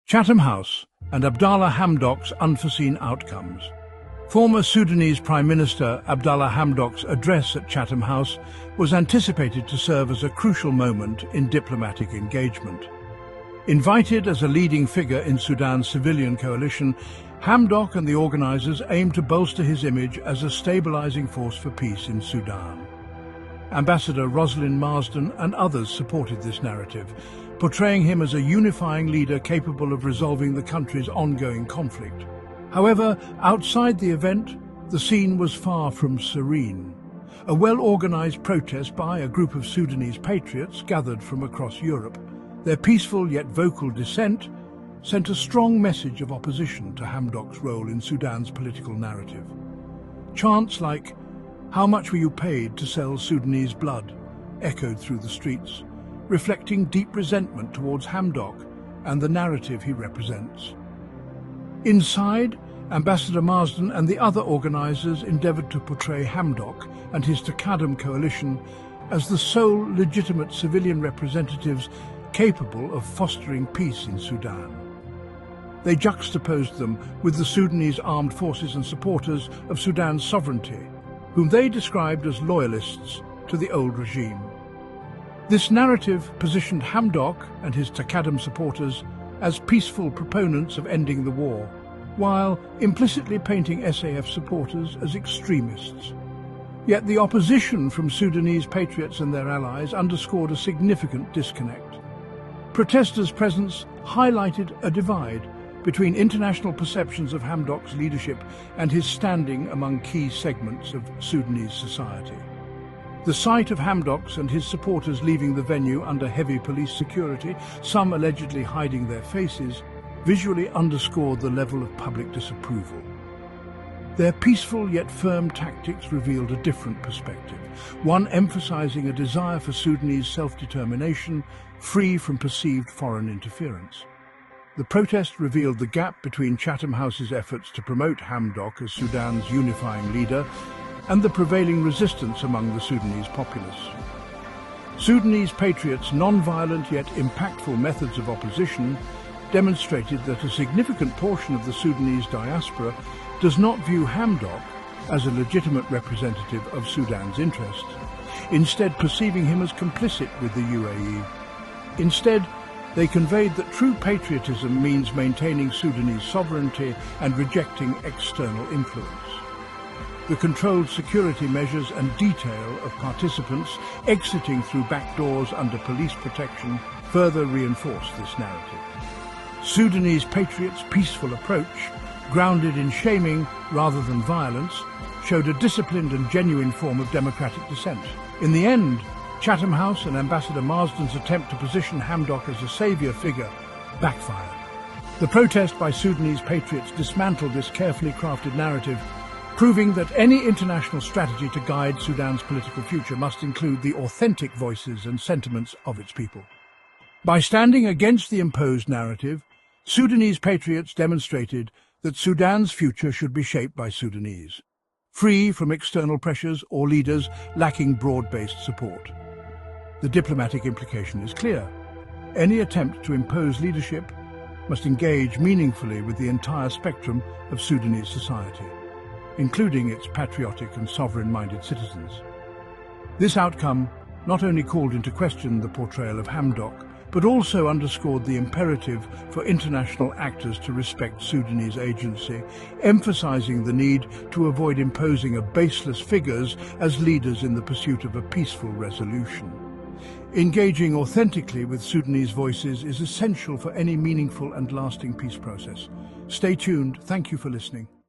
Chatham House and Abdallah Hamdok's unforeseen outcomes. Former Sudanese Prime Minister Abdallah Hamdok's address at Chatham House was anticipated to serve as a crucial moment in diplomatic engagement. Invited as a leading figure in Sudan's civilian coalition, Hamdok and the organisers aimed to bolster his image as a stabilising force for peace in Sudan. Ambassador Rosalind Marsden and others supported this narrative, portraying him as a unifying leader capable of resolving the country's ongoing conflict. However, outside the event, the scene was far from serene. A well-organised protest by a group of Sudanese patriots gathered from across Europe. Their peaceful yet vocal dissent sent a strong message of opposition to Hamdok's role in Sudan's political narrative. Chants like, "How much were you paid to sell Sudanese blood?" echoed through the streets, reflecting deep resentment towards Hamdok and the narrative he represents. Inside, Ambassador Marsden and the other organisers endeavoured to portray Hamdok and his Takadam coalition as the sole legitimate civilian representatives capable of fostering peace in Sudan. They juxtaposed them with the Sudanese armed forces and supporters of Sudan's sovereignty, whom they described as loyalists to the old regime. This narrative positioned Hamdok and his Takadam supporters as peaceful proponents of ending the war, while implicitly painting SAF supporters as extremists. Yet the opposition from Sudanese patriots and their allies underscored a significant disconnect. Protesters' presence highlighted a divide between international perceptions of Hamdok's leadership and his standing among key segments of Sudanese society. The sight of Hamdok's and his supporters leaving the venue under heavy police security, some allegedly hiding their faces, visually underscored the level of public disapproval. Their peaceful yet firm tactics revealed a different perspective, one emphasizing a desire for Sudanese self-determination, free from perceived foreign interference. The protest revealed the gap between Chatham House's efforts to promote Hamdok as Sudan's unifying leader and the prevailing resistance among the Sudanese populace. Sudanese patriots' non-violent yet impactful methods of opposition demonstrated that a significant portion of the Sudanese diaspora does not view Hamdok as a legitimate representative of Sudan's interests, instead perceiving him as complicit with the UAE. Instead, they conveyed that true patriotism means maintaining Sudanese sovereignty and rejecting external influence. The controlled security measures and detail of participants exiting through back doors under police protection further reinforced this narrative. Sudanese patriots' peaceful approach, grounded in shaming rather than violence, showed a disciplined and genuine form of democratic dissent. In the end, Chatham House and Ambassador Marsden's attempt to position Hamdok as a saviour figure backfired. The protest by Sudanese patriots dismantled this carefully crafted narrative, proving that any international strategy to guide Sudan's political future must include the authentic voices and sentiments of its people. By standing against the imposed narrative, Sudanese patriots demonstrated that Sudan's future should be shaped by Sudanese, free from external pressures or leaders lacking broad-based support. The diplomatic implication is clear. Any attempt to impose leadership must engage meaningfully with the entire spectrum of Sudanese society, including its patriotic and sovereign-minded citizens. This outcome not only called into question the portrayal of Hamdok, but also underscored the imperative for international actors to respect Sudanese agency, emphasizing the need to avoid imposing a baseless figures as leaders in the pursuit of a peaceful resolution. Engaging authentically with Sudanese voices is essential for any meaningful and lasting peace process. Stay tuned. Thank you for listening.